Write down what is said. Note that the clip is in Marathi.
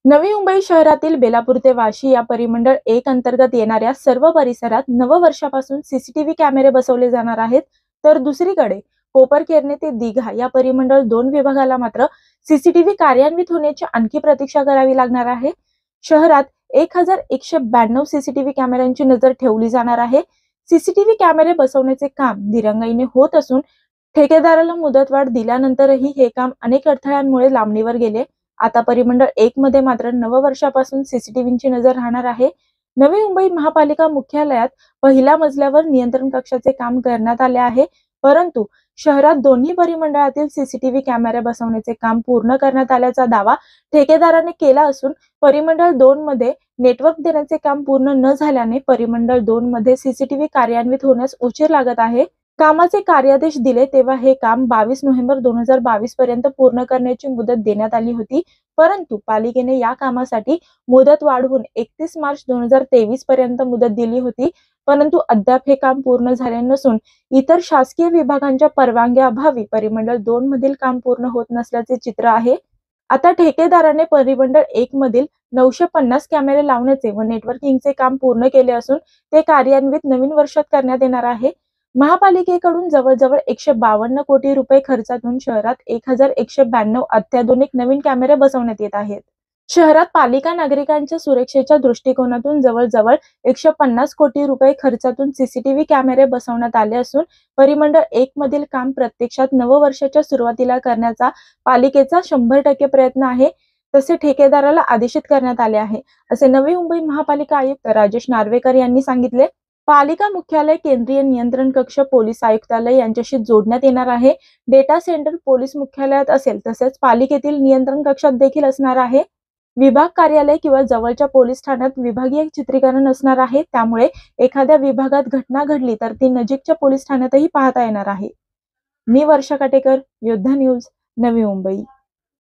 नवी मुंबई शहरातील बेलापूर ते वाशी या परिमंडळ 1 अंतर्गत येणाऱ्या सर्व परिसरात नववर्षापासून सीसीटीव्ही कॅमेरे बसवले जाणार आहेत, तर दुसरीकडे कोपरखैरणे ते दिघा या परिमंडळ 2 विभागाला मात्र सीसीटीव्ही कार्यान्वित होण्याची आणखी प्रतीक्षा करावी लागणार आहे. शहरात 1192 सीसीटीव्ही कॅमेऱ्यांची नजर ठेवली जाणार आहे. सीसीटीव्ही कॅमेरे बसवण्याचे काम दिरंगाईने होत असून ठेकेदाराला मुदतवाढ दिल्यानंतरही हे काम अनेक अडथळ्यांमुळे लांबणीवर गेले. आता परिमंडळ 1 मध्ये मात्र नववर्षापासून सीसीटीव्हीची नजर राहणार आहे. नवी मुंबई महापालिका मुख्यालयात पहिल्या मजल्यावर नियंत्रण कक्षाचे काम करण्यात आले आहे, परंतु शहरात दोन्ही परिमंडळातील सीसीटीव्ही कॅमेरे बसवण्याचे काम पूर्ण करण्यात आल्याचा दावा ठेकेदाराने केला असून परिमंडळ 2 मध्ये नेटवर्क देण्याचे काम पूर्ण न झाल्याने परिमंडळ 2 मध्ये सीसीटीव्ही कार्यान्वित होण्यास उशीर लागत आहे. कामाचे कार्यादेश दिले तेव्हा हे काम 22 नोव्हेंबर 2022 पर्यंत पूर्ण करण्याची मुदत देण्यात आली होती, परंतु पालिकेने या कामासाठी मुदत वाढवून 31 मार्च 2023 पर्यंत मुदत दिली होती. परंतु अद्याप हे काम पूर्ण झाले नसून इतर शासकीय विभागांच्या परवानग्याअभावी परिमंडळ 2 मधील काम पूर्ण होत नसल्याचे चित्र आहे. आता ठेकेदाराने परिमंडळ 1 मधील 950 कॅमेरे लावण्याचे व नेटवर्किंगचे काम पूर्ण केले असून ते कार्यान्वित नवीन वर्षात करण्यात येणार आहे. महापालिकेकडून जवळजवळ 152 कोटी रुपये खर्चातून शहरात 1192 अत्याधुनिक नवीन कॅमेरे बसवण्यात येत आहेत. शहरात पालिका नागरिकांच्या सुरक्षेच्या दृष्टिकोनातून जवळजवळ 150 कोटी रुपये खर्चातून सीसीटीव्ही कॅमेरे बसवण्यात आले असून परिमंडळ 1 मधील काम प्रत्यक्षात नववर्षाच्या सुरुवातीला करण्याचा पालिकेचा 100% प्रयत्न आहे. तसे ठेकेदाराला आदेशित करण्यात आले आहे, असे नवी मुंबई महापालिका आयुक्त राजेश नार्वेकर यांनी सांगितले. पालिका मुख्यालय, केंद्रीय नियंत्रण कक्ष, पोलीस आयुक्तालय यांच्याशी जोडण्यात येणार आहे. डेटा सेंटर पोलीस मुख्यालयात असेल, तसेच पालिकेतील नियंत्रण कक्षात देखील असणार आहे. विभाग कार्यालय किंवा जवळच्या पोलीस ठाण्यात विभागीय चित्रीकरण असणार आहे. त्यामुळे एखाद्या विभागात घटना घडली तर ती नजीकच्या पोलीस ठाण्यातही पाहता येणार आहे. मी वर्षा काटेकर, योद्धा न्यूज, नवी मुंबई.